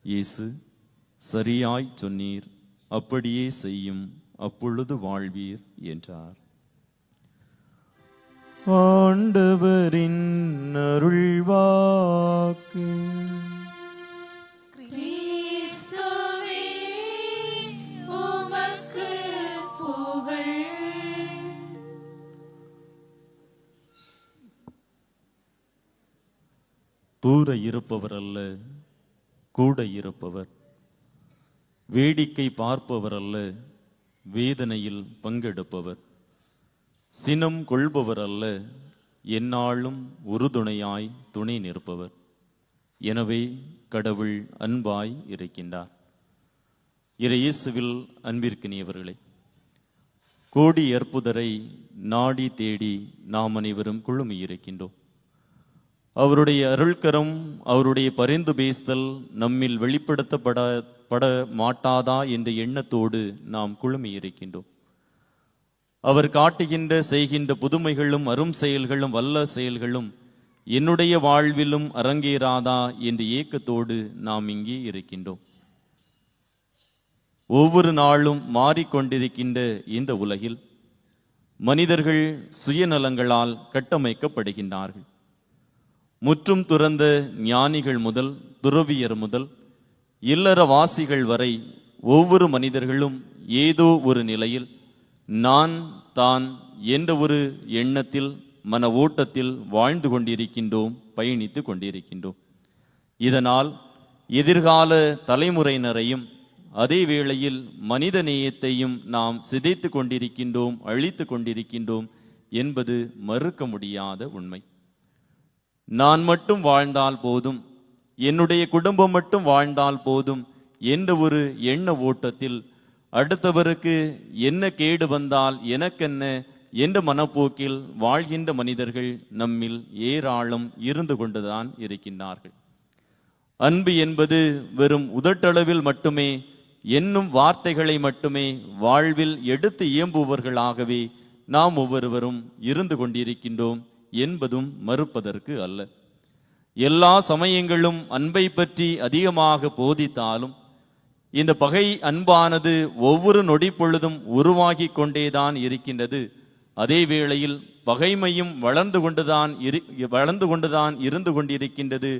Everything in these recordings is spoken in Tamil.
இயேசு, சரியாய் சொன்னீர், அப்படியே செய்யும், அப்பொழுது வாழ்வீர் என்றார். ஆண்டவரின் அருள்வாக்கு. கிறிஸ்துவே, உமக்கு புகழ். தூர இருப்பவர் அல்ல, கூட இருப்பவர். வேடிக்கை பார்ப்பவர் அல்ல, வேதனையில் பங்கெடுப்பவர். சினம் கொள்பவர் அல்ல, எந்நாளும் உறுதுணையாய் துணை நிற்பவர். எனவே கடவுள் அன்பாய் இருக்கின்றார். இயேசுவில் அன்பிற்கினியவர்களே, கோடி அற்புதரை நாடி தேடி நாம் அனைவரும் குழுமி இருக்கின்றோம். அவருடைய அருள்கரம், அவருடைய பரிந்து பேசுதல் நம்மில் வெளிப்படுத்தப்பட மாட்டாதா என்ற எண்ணத்தோடு நாம் குழுமி இருக்கின்றோம். அவர் காட்டுகின்ற செய்கின்ற புதுமைகளும் அரும் செயல்களும் வல்ல செயல்களும் என்னுடைய வாழ்விலும் அரங்கேறாதா என்ற ஏக்கத்தோடு நாம் இங்கே இருக்கின்றோம். ஒவ்வொரு நாளும் மாறிக்கொண்டிருக்கின்ற இந்த உலகில் மனிதர்கள் சுயநலங்களால் கட்டமைக்கப்படுகின்றார்கள். முற்றும் துறந்த ஞானிகள் முதல் துறவியர் முதல் இல்லறவாசிகள் வரை ஒவ்வொரு மனிதர்களும் ஏதோ ஒரு நிலையில் நான் தான் என்ற ஒரு எண்ணத்தில், மன ஓட்டத்தில் வாழ்ந்து கொண்டிருக்கின்றோம், பயணித்து கொண்டிருக்கின்றோம். இதனால் எதிர்கால தலைமுறையினரையும் அதே வேளையில் மனித நேயத்தையும் நாம் சிதைத்து கொண்டிருக்கின்றோம், அழித்து கொண்டிருக்கின்றோம் என்பது மறுக்க முடியாத உண்மை. நான் மட்டும் வாழ்ந்தால் போதும், என்னுடைய குடும்பம் மட்டும் வாழ்ந்தால் போதும் என்ற ஒரு எண்ண ஓட்டத்தில் அடுத்தவருக்கு என்ன கேடு வந்தால் எனக்கென்ன என்ற மனப்போக்கில் வாழ்கின்ற மனிதர்கள் நம்மில் ஏராளம் இருந்து கொண்டுதான் இருக்கின்றார்கள். அன்பு என்பது வெறும் உதட்டளவில் மட்டுமே என்னும் வார்த்தைகளை மட்டுமே வாழ்வில் எடுத்து இயம்புவர்களாகவே நாம் ஒவ்வொருவரும் இருந்து கொண்டிருக்கின்றோம் என்பதும் மறுப்பதற்கு அல்ல. எல்லா சமயங்களும் அன்பை பற்றி அதிகமாக போதித்தாலும் இந்த பகை அன்பானது ஒவ்வொரு நொடி பொழுதும் உருவாகி கொண்டேதான் இருக்கின்றது. அதே வேளையில் பகைமையும் வளர்ந்து கொண்டுதான் இருந்து கொண்டிருக்கின்றது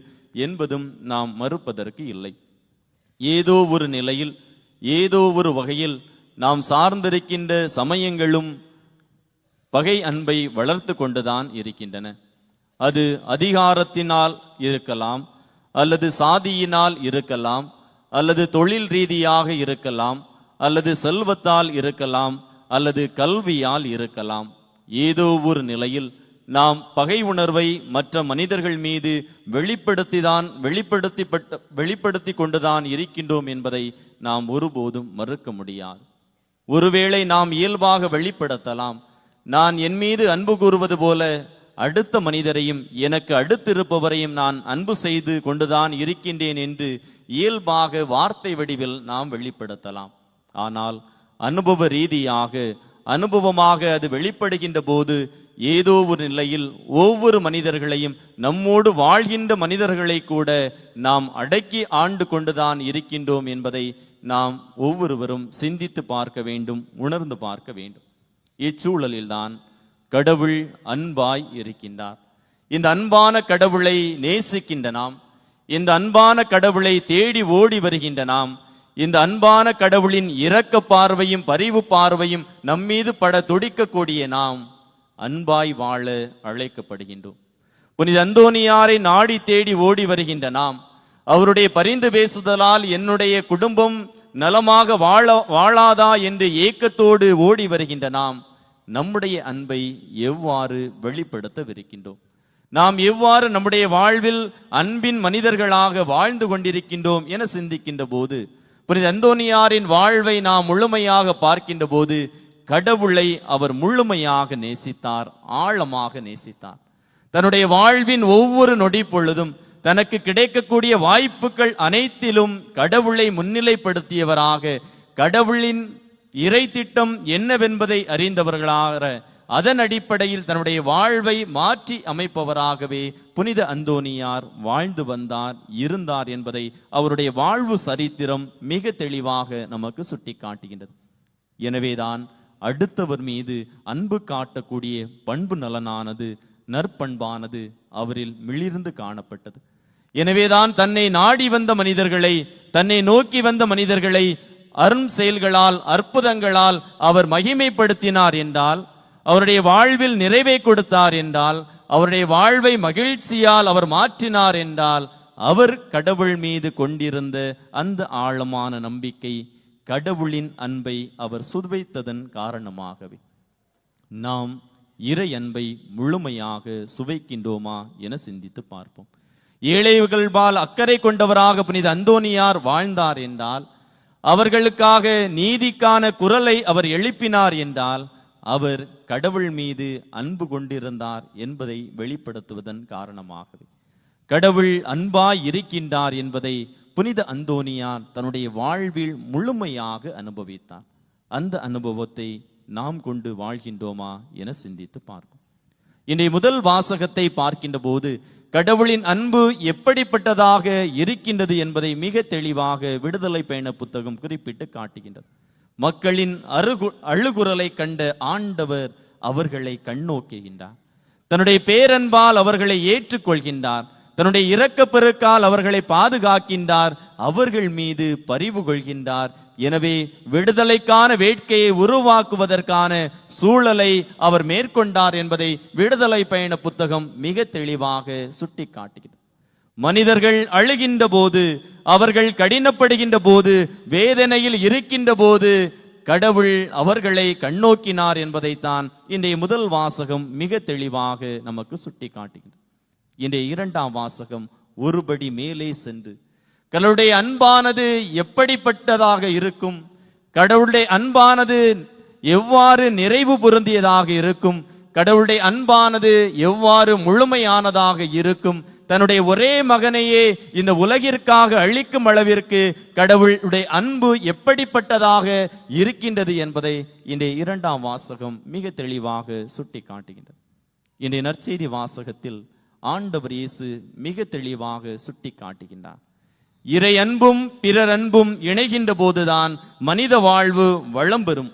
என்பதும் நாம் மறுப்பதற்கு இல்லை. ஏதோ ஒரு நிலையில், ஏதோ ஒரு வகையில் நாம் சார்ந்திருக்கின்ற சமயங்களும் பகை அன்பை வளர்த்து கொண்டுதான் இருக்கின்றன. அது அதிகாரத்தினால் இருக்கலாம், அல்லது சாதியினால் இருக்கலாம், அல்லது தொழில் ரீதியாக இருக்கலாம், அல்லது செல்வத்தால் இருக்கலாம், அல்லது கல்வியால் இருக்கலாம். ஏதோ ஒரு நிலையில் நாம் பகை உணர்வை மற்ற மனிதர்கள் மீது வெளிப்படுத்தி கொண்டுதான் இருக்கின்றோம் என்பதை நாம் ஒருபோதும் மறுக்க முடியாது. ஒருவேளை நாம் இயல்பாக வெளிப்படுத்தலாம், நான் என் மீது அன்பு கூறுவது போல அடுத்த மனிதரையும் எனக்கு அடுத்திருப்பவரையும் நான் அன்பு செய்து கொண்டுதான் இருக்கின்றேன் என்று இயல்பாக வார்த்தை வடிவில் நாம் வெளிப்படுத்தலாம். ஆனால் அனுபவ ரீதியாக, அனுபவமாக அது வெளிப்படுகின்ற போது ஏதோ ஒரு நிலையில் ஒவ்வொரு மனிதர்களையும், நம்மோடு வாழ்கின்ற மனிதர்களை கூட நாம் அடக்கி ஆண்டு கொண்டுதான் இருக்கின்றோம் என்பதை நாம் ஒவ்வொருவரும் சிந்தித்து பார்க்க வேண்டும், உணர்ந்து பார்க்க வேண்டும். இச்சூழலில்தான் கடவுள் அன்பாய் இருக்கின்றார். இந்த அன்பான கடவுளை நேசிக்கின்ற நாம், இந்த அன்பான கடவுளை தேடி ஓடி வருகின்ற நாம், இந்த அன்பான கடவுளின் இரக்க பார்வையும் பரிவு பார்வையும் நம்மீது பட துடிக்கக்கூடிய நாம் அன்பாய் வாழ அழைக்கப்படுகின்றோம். புனித அந்தோனியாரை நாடி தேடி ஓடி வருகின்ற நாம், அவருடைய பரிந்து பேசுதலால் என்னுடைய குடும்பம் நலமாக வாழாதா என்று ஏக்கத்தோடு ஓடி வருகின்ற நாம் நம்முடைய அன்பை எவ்வாறு வெளிப்படுத்தவிருக்கின்றோம்? நாம் எவ்வாறு நம்முடைய வாழ்வில் அன்பின் மனிதர்களாக வாழ்ந்து கொண்டிருக்கின்றோம் என சிந்திக்கின்ற போது, புனித அந்தோனியாரின் வாழ்வை நாம் முழுமையாக பார்க்கின்ற போது கடவுளை அவர் முழுமையாக நேசித்தார், ஆழமாக நேசித்தார். தன்னுடைய வாழ்வின் ஒவ்வொரு நொடி பொழுதும் தனக்கு கிடைக்கக்கூடிய வாய்ப்புகள் அனைத்திலும் கடவுளை முன்னிலைப்படுத்தியவராக, கடவுளின் இறை திட்டம் என்னவென்பதை அறிந்தவர்களாக அதன் அடிப்படையில் தன்னுடைய வாழ்வை மாற்றி அமைப்பவராகவே புனித அந்தோனியார் வாழ்ந்து வந்தார், இருந்தார் என்பதை அவருடைய வாழ்வு சரித்திரம் மிக தெளிவாக நமக்கு சுட்டி காட்டுகின்றது. எனவேதான் அடுத்தவர் மீது அன்பு காட்டக்கூடிய பண்பு நலனானது, நற்பண்பானது அவரில் மிளிர்ந்து காணப்பட்டது. எனவேதான் தன்னை நாடி வந்த மனிதர்களை, தன்னை நோக்கி வந்த மனிதர்களை அரும் செயல்களால், அற்புதங்களால் அவர் மகிமைப்படுத்தினார் என்றால், அவருடைய வாழ்வில் நிறைவை கொடுத்தார் என்றால், அவருடைய வாழ்வை மகிழ்ச்சியால் அவர் மாற்றினார் என்றால், அவர் கடவுள் மீது கொண்டிருந்த அந்த ஆழமான நம்பிக்கை, கடவுளின் அன்பை அவர் சுவைத்ததன் காரணமாகவே. நாம் இறை அன்பை முழுமையாக சுவைக்கின்றோமா என சிந்தித்து பார்ப்போம். ஏழைகள்பால் அக்கறை கொண்டவராக புனித அந்தோனியார் வாழ்ந்தார் என்றால், அவர்களுக்காக நீதிக்கான குரலை அவர் எழுப்பினார் என்றால், அவர் கடவுள் மீது அன்பு கொண்டிருந்தார் என்பதை வெளிப்படுத்துவதன் காரணமாகவே. கடவுள் அன்பாய் இருக்கின்றார் என்பதை புனித அந்தோனியார் தன்னுடைய வாழ்வில் முழுமையாக அனுபவித்தார். அந்த அனுபவத்தை நாம் கொண்டு வாழ்கின்றோமா என சிந்தித்து பார்ப்போம். இன்றைய முதல் வாசகத்தை பார்க்கின்ற போது கடவுளின் அன்பு எப்படிப்பட்டதாக இருக்கின்றது என்பதை மிக தெளிவாக விடுதலை பயண புத்தகம் குறிப்பிட்டு காட்டுகின்றது. மக்களின் அழுகுரலை கண்ட ஆண்டவர் அவர்களை கண்ணோக்குகின்றார். தன்னுடைய பேரன்பால் அவர்களை ஏற்றுக்கொள்கின்றார். தன்னுடைய இரக்கப் பெருக்கால் அவர்களை பாதுகாக்கின்றார். அவர்கள் மீது பரிவு கொள்கின்றார். எனவே விடுதலைக்கான வேட்கையை உருவாக்குவதற்கான சூழலை அவர் மேற்கொண்டார் என்பதை விடுதலை பயண புத்தகம் மிக தெளிவாக சுட்டி காட்டுகிறது. மனிதர்கள் அழுகின்ற போது, அவர்கள் கடினப்படுகின்ற போது, வேதனையில் இருக்கின்ற போது கடவுள் அவர்களை கண்ணோக்கினார் என்பதைத்தான் இன்றைய முதல் வாசகம் மிக தெளிவாக நமக்கு சுட்டி காட்டுகிறது. இன்றைய இரண்டாம் வாசகம் ஒருபடி மேலே சென்று கடவுளுடைய அன்பானது எப்படிப்பட்டதாக இருக்கும், கடவுளுடைய அன்பானது எவ்வாறு நிறைவு பொருந்தியதாக இருக்கும், கடவுளுடைய அன்பானது எவ்வாறு முழுமையானதாக இருக்கும், தன்னுடைய ஒரே மகனையே இந்த உலகிற்காக அளிக்கும் அளவிற்கு கடவுளுடைய அன்பு எப்படிப்பட்டதாக இருக்கின்றது என்பதை இன்றைய இரண்டாம் வாசகம் மிக தெளிவாக சுட்டி காட்டுகின்றது. இன்றைய நற்செய்தி வாசகத்தில் ஆண்டவர் இயேசு மிக தெளிவாக சுட்டி காட்டுகின்றார். இறை அன்பும் பிறர் அன்பும் இணைகின்ற போதுதான் மனித வாழ்வு வளம் பெறும்.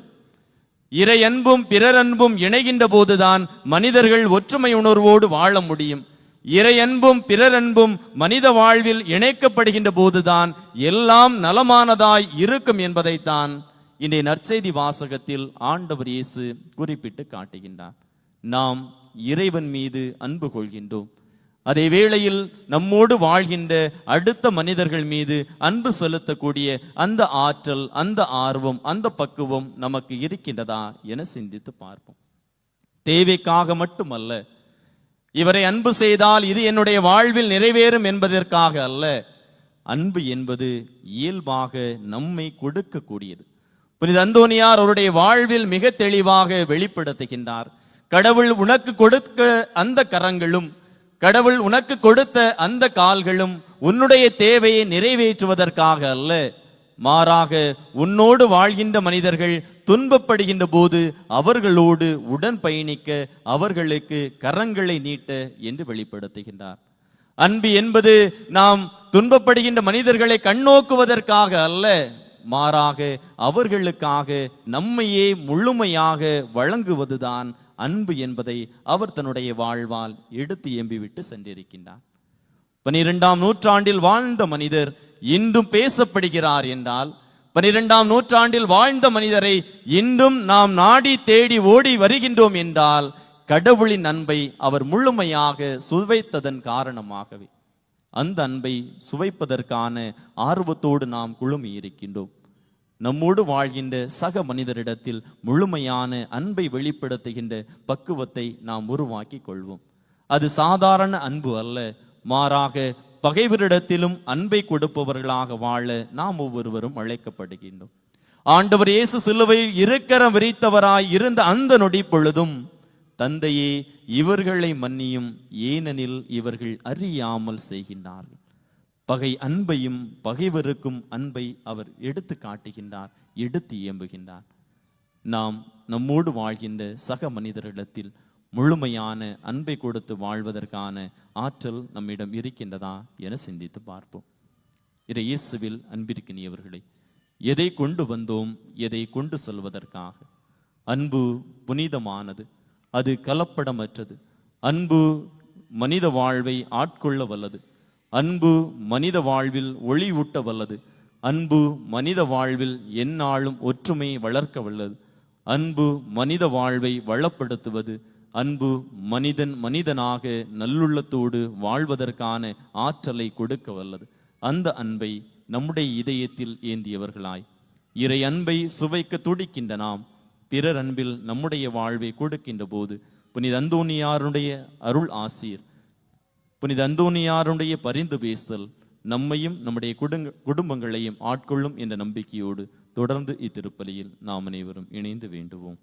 இறை அன்பும் பிறர் அன்பும் இணைகின்ற போதுதான் மனிதர்கள் ஒற்றுமை உணர்வோடு வாழ முடியும். இறை அன்பும் பிறர் அன்பும் மனித வாழ்வில் இணைக்கப்படுகின்ற போதுதான் எல்லாம் நலமானதாய் இருக்கும் என்பதைத்தான் இன்றைய நற்செய்தி வாசகத்தில் ஆண்டவர் இயேசு குறிப்பிட்டு காட்டுகின்றார். நாம் இறைவன் மீது அன்பு கொள்கின்றோம். அதே வேளையில் நம்மோடு வாழ்கின்ற அடுத்த மனிதர்கள் மீது அன்பு செலுத்தக்கூடிய அந்த ஆற்றல், அந்த ஆர்வம், அந்த பக்குவம் நமக்கு இருக்கின்றதா என சிந்தித்து பார்ப்போம். தேவைக்காக மட்டுமல்ல, இவரை அன்பு செய்தால் இது என்னுடைய வாழ்வில் நிறைவேறும் என்பதற்காக அல்ல. அன்பு என்பது இயல்பாக நம்மை கொடுக்கக்கூடியது. புனித அந்தோனியார் அவருடைய வாழ்வில் மிக தெளிவாக வெளிப்படுத்துகின்றார். கடவுள் உனக்கு கொடுக்க அந்த கரங்களும், கடவுள் உனக்கு கொடுத்த அந்த கால்களும் உன்னுடைய தேவையை நிறைவேற்றுவதற்காக அல்ல, மாறாக உன்னோடு வாழ்கின்ற மனிதர்கள் துன்பப்படுகின்ற போது அவர்களோடு உடன் பயணிக்க, அவர்களுக்கு கரங்களை நீட்ட என்று வெளிப்படுத்துகின்றார். அன்பு என்பது நாம் துன்பப்படுகின்ற மனிதர்களை கண்ணோக்குவதற்காக அல்ல, மாறாக அவர்களுக்காக நம்மையே முழுமையாக வழங்குவதுதான் அன்பு என்பதை அவர் தன்னுடைய வாழ்வால் எடுத்து எம்பிவிட்டு சென்றிருக்கின்றார். 12ஆம் நூற்றாண்டில் வாழ்ந்த மனிதர் இன்றும் பேசப்படுகிறார் என்றால், 12ஆம் நூற்றாண்டில் வாழ்ந்த மனிதரை இன்றும் நாம் நாடி தேடி ஓடி வருகின்றோம் என்றால், கடவுளின் அன்பை அவர் முழுமையாக சுவைத்ததன் காரணமாகவே. அந்த அன்பை சுவைப்பதற்கான ஆர்வத்தோடு நாம் குழுமி இருக்கின்றோம். நம்மோடு வாழ்கின்ற சக மனிதரிடத்தில் முழுமையான அன்பை வெளிப்படுத்துகின்ற பக்குவத்தை நாம் உருவாக்கி கொள்வோம். அது சாதாரண அன்பு அல்ல, மாறாக பகைவரிடத்திலும் அன்பை கொடுப்பவர்களாக வாழ நாம் ஒவ்வொருவரும் அழைக்கப்படுகின்றோம். ஆண்டவர் இயேசு சிலுவையில் இருக்கரம் விரித்தவராய் இருந்த அந்த நொடி பொழுதும், தந்தையே இவர்களை மன்னியும், ஏனெனில் இவர்கள் அறியாமல் செய்கின்றார்கள். பகை அன்பையும் பகைவருக்கும் அன்பை அவர் எடுத்து காட்டுகின்றார், எடுத்து இயம்புகின்றார். நாம் நம்மோடு வாழ்கின்ற சக மனிதரிடத்தில் முழுமையான அன்பை கொடுத்து வாழ்வதற்கான ஆற்றல் நம்மிடம் இருக்கின்றதா என சிந்தித்து பார்ப்போம். இயேசுவில் அன்பிற்கினியவர்களே, எதை கொண்டு வந்தோம், எதை கொண்டு செல்வதற்காக? அன்பு புனிதமானது, அது கலப்படமற்றது. அன்பு மனித வாழ்வை ஆட்கொள்ள வல்லது. அன்பு மனித வாழ்வில் ஒளி ஊட்ட வல்லது. அன்பு மனித வாழ்வில் எந்நாளும் ஒற்றுமையை வளர்க்க வல்லது. அன்பு மனித வாழ்வை வளப்படுத்துவது. அன்பு மனிதனாக நல்லுள்ளத்தோடு வாழ்வதற்கான ஆற்றலை கொடுக்க வல்லது. அந்த அன்பை நம்முடைய இதயத்தில் ஏந்தியவர்களாய் இறை அன்பை சுவைக்க துடிக்கின்ற நாம் பிறர் அன்பில் நம்முடைய வாழ்வை கொடுக்கின்ற போது புனித அந்தோனியாருடைய அருள் ஆசீர், புனித அந்தோனியாருடைய பரிந்து பேசுதல் நம்மையும் நம்முடைய குடும்பங்களையும் ஆட்கொள்ளும் என்ற நம்பிக்கையோடு தொடர்ந்து இத்திருப்பலியில் நாம் அனைவரும் இணைந்து வேண்டுவோம்.